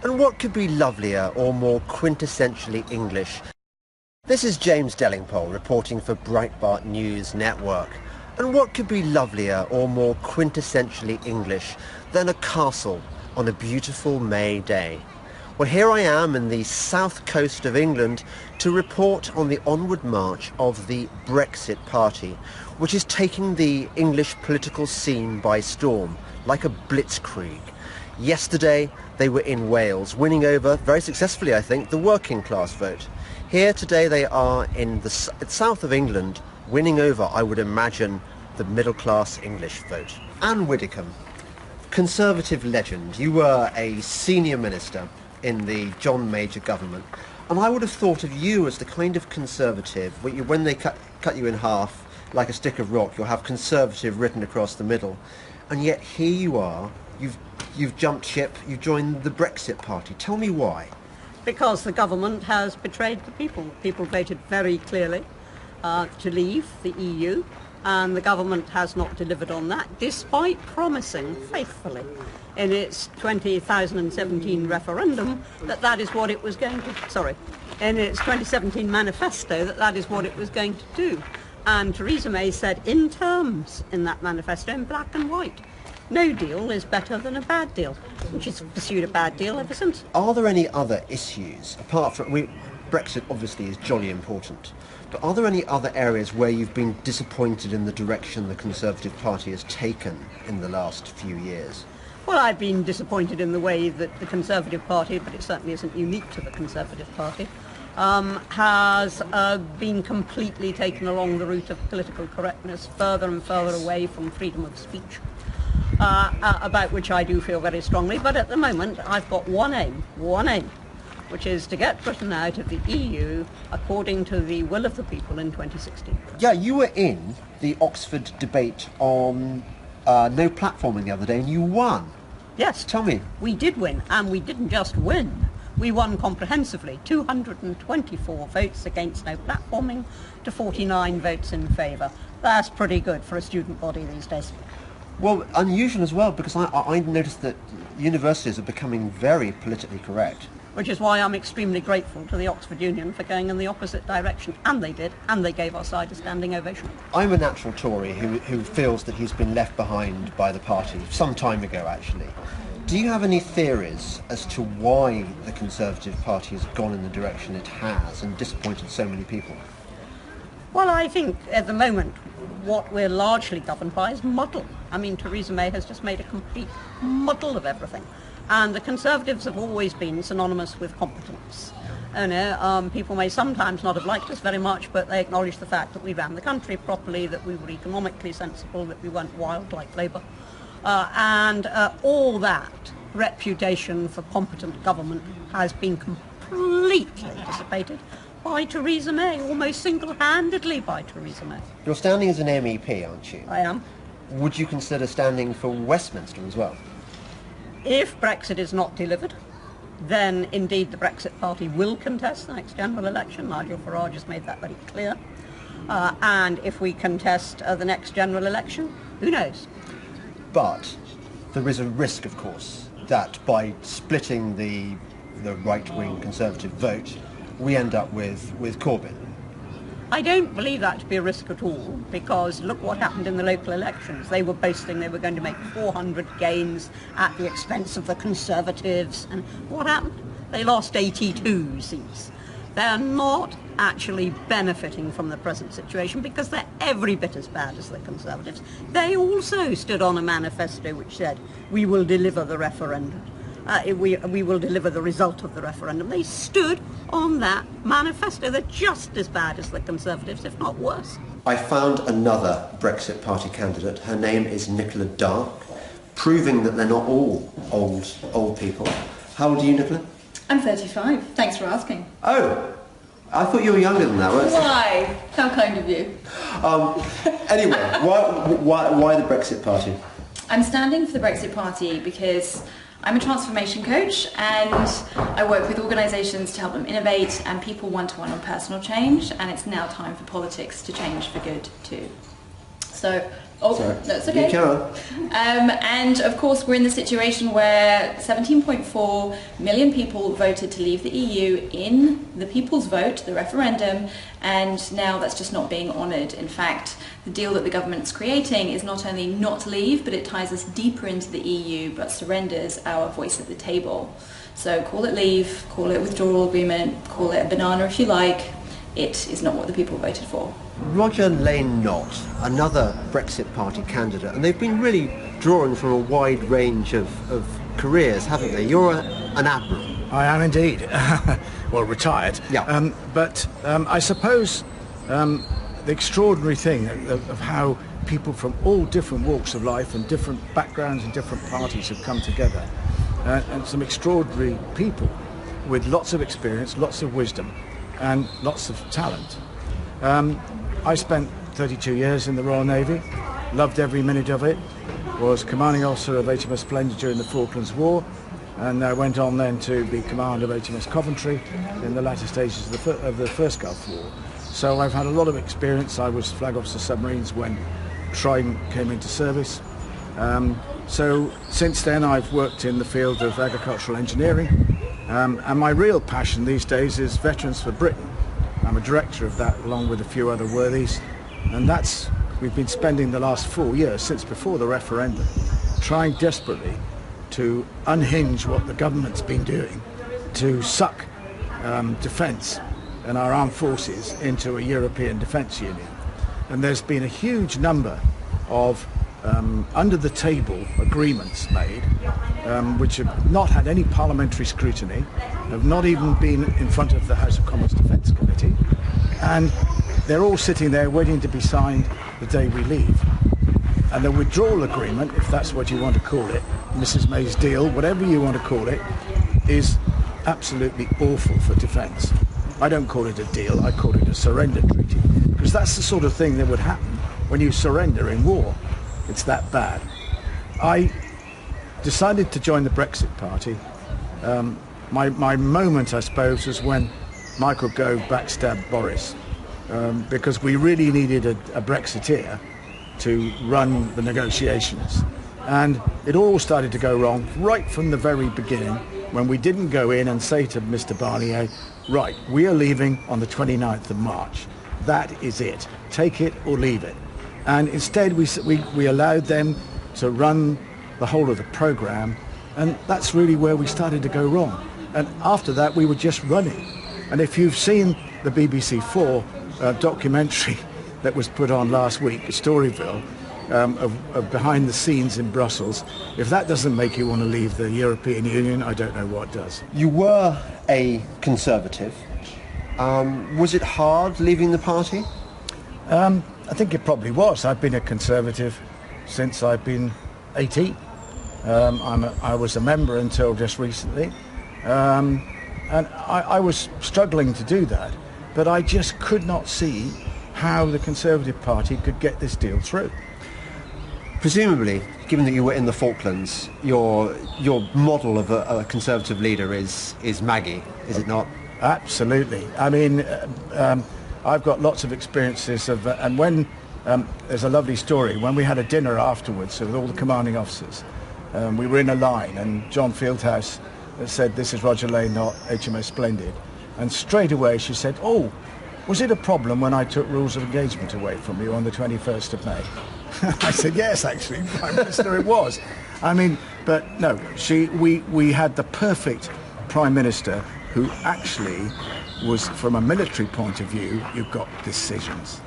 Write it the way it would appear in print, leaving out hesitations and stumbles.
And what could be lovelier or more quintessentially English? This is James Delingpole reporting for Breitbart News Network. And what could be lovelier or more quintessentially English than a castle on a beautiful May day? Well, here I am in the south coast of England to report on the onward march of the Brexit Party, which is taking the English political scene by storm, like a blitzkrieg. Yesterday, they were in Wales, winning over, very successfully I think, the working class vote. Here today they are in the south of England, winning over, I would imagine, the middle class English vote. Anne Widdecombe, Conservative legend, you were a senior minister in the John Major government, and I would have thought of you as the kind of Conservative, when they cut you in half like a stick of rock, you'll have Conservative written across the middle, and yet here you are, you've jumped ship, you've joined the Brexit Party. Tell me why. Because the government has betrayed the people. People voted very clearly to leave the EU, and the government has not delivered on that, despite promising faithfully in its 2017 referendum that is what it was going to, in its 2017 manifesto that is what it was going to do. And Theresa May said in terms in that manifesto, in black and white, no deal is better than a bad deal, and she's pursued a bad deal ever since. Are there any other issues, apart from, Brexit obviously is jolly important, but are there any other areas where you've been disappointed in the direction the Conservative Party has taken in the last few years? Well, I've been disappointed in the way that the Conservative Party, but it certainly isn't unique to the Conservative Party, has been completely taken along the route of political correctness, further and further away from freedom of speech, about which I do feel very strongly. But at the moment, I've got one aim, which is to get Britain out of the EU according to the will of the people in 2016. Yeah, you were in the Oxford debate on no platforming the other day, and you won. Yes. Tell me. We did win, and we didn't just win. We won comprehensively, 224 votes against no platforming to 49 votes in favour. That's pretty good for a student body these days. Well, unusual as well, because I noticed that universities are becoming very politically correct. Which is why I'm extremely grateful to the Oxford Union for going in the opposite direction, and they did, and they gave our side a standing ovation. I'm a natural Tory who feels that he's been left behind by the party, some time ago actually. Do you have any theories as to why the Conservative Party has gone in the direction it has and disappointed so many people? Well, I think at the moment what we're largely governed by is muddle. I mean, Theresa May has just made a complete muddle of everything. And the Conservatives have always been synonymous with competence. People may sometimes not have liked us very much, but they acknowledge the fact that we ran the country properly, that we were economically sensible, that we weren't wild like Labour. And all that reputation for competent government has been completely dissipated by Theresa May, almost single-handedly by Theresa May. You're standing as an MEP, aren't you? I am. Would you consider standing for Westminster as well? If Brexit is not delivered, then indeed the Brexit Party will contest the next general election. Nigel Farage has made that very clear. And if we contest the next general election, who knows? But there is a risk, of course, that by splitting the right-wing Conservative vote, we end up with Corbyn. I don't believe that to be a risk at all, because look what happened in the local elections. They were boasting they were going to make 400 gains at the expense of the Conservatives, and what happened? They lost 82 seats. They're not actually benefiting from the present situation because they're every bit as bad as the Conservatives. They also stood on a manifesto which said, we will deliver the referendum. We will deliver the result of the referendum. They stood on that manifesto. They're just as bad as the Conservatives, if not worse. I found another Brexit Party candidate. Her name is Nicola Dark, proving that they're not all old people. How old are you, Nicola? I'm 35. Thanks for asking. Oh, I thought you were younger than that. Why? How kind of you. Anyway, why the Brexit Party? I'm standing for the Brexit Party because I'm a transformation coach and I work with organisations to help them innovate and people one-to-one on personal change, and it's now time for politics to change for good too. So, that's okay. You can. And of course we're in the situation where 17.4 million people voted to leave the EU in the people's vote, the referendum, and now that's just not being honoured. In fact, the deal that the government's creating is not only not to leave, but it ties us deeper into the EU, but surrenders our voice at the table. So call it leave, call it withdrawal agreement, call it a banana if you like. It is not what the people voted for. Roger Lane Knott, another Brexit Party candidate, and they've been really drawing from a wide range of careers, haven't they? You're an admiral. I am indeed. Well, retired. Yeah. But I suppose the extraordinary thing of how people from all different walks of life and different backgrounds and different parties have come together, and some extraordinary people with lots of experience, lots of wisdom, and lots of talent. I spent 32 years in the Royal Navy, loved every minute of it, was commanding officer of HMS Splendid during the Falklands War, and I went on then to be commander of HMS Coventry in the latter stages of the First Gulf War. So I've had a lot of experience. I was Flag Officer Submarines when Trident came into service. So since then I've worked in the field of agricultural engineering, and my real passion these days is Veterans for Britain. I'm a director of that along with a few other worthies, and we've been spending the last 4 years since before the referendum trying desperately to unhinge what the government's been doing to suck defence and our armed forces into a European defence union. And there's been a huge number of under the table agreements made which have not had any parliamentary scrutiny, have not even been in front of the House of Commons Defence Committee, and they're all sitting there waiting to be signed the day we leave. And the withdrawal agreement, if that's what you want to call it, Mrs May's deal, whatever you want to call it, is absolutely awful for defence. I don't call it a deal, I call it a surrender treaty, because that's the sort of thing that would happen when you surrender in war. It's that bad. I decided to join the Brexit Party. My moment, I suppose, was when Michael Gove backstabbed Boris, because we really needed a Brexiteer to run the negotiations. And it all started to go wrong right from the very beginning, when we didn't go in and say to Mr Barnier, right, we are leaving on the 29th of March. That is it. Take it or leave it. And instead we allowed them to run the whole of the programme, and that's really where we started to go wrong. And after that we were just running. And if you've seen the BBC 4 documentary that was put on last week, Storyville, of behind the scenes in Brussels, if that doesn't make you want to leave the European Union, I don't know what does. You were a Conservative. Was it hard leaving the party? I think it probably was. I've been a Conservative since I've been 18. I was a member until just recently, and I was struggling to do that, but I just could not see how the Conservative Party could get this deal through. Presumably, given that you were in the Falklands, your model of a Conservative leader is Maggie, is it not? Absolutely. I mean, I've got lots of experiences of, and when there's a lovely story. When we had a dinner afterwards with all the commanding officers, we were in a line, and John Fieldhouse said, "This is Roger Lane, not HMS Splendid," and straight away she said, "Oh, was it a problem when I took rules of engagement away from you on the 21st of May?" I said, "Yes, actually, Prime Minister, it was." I mean, but no, we had the perfect Prime Minister who actually was, from a military point of view, you've got decisions.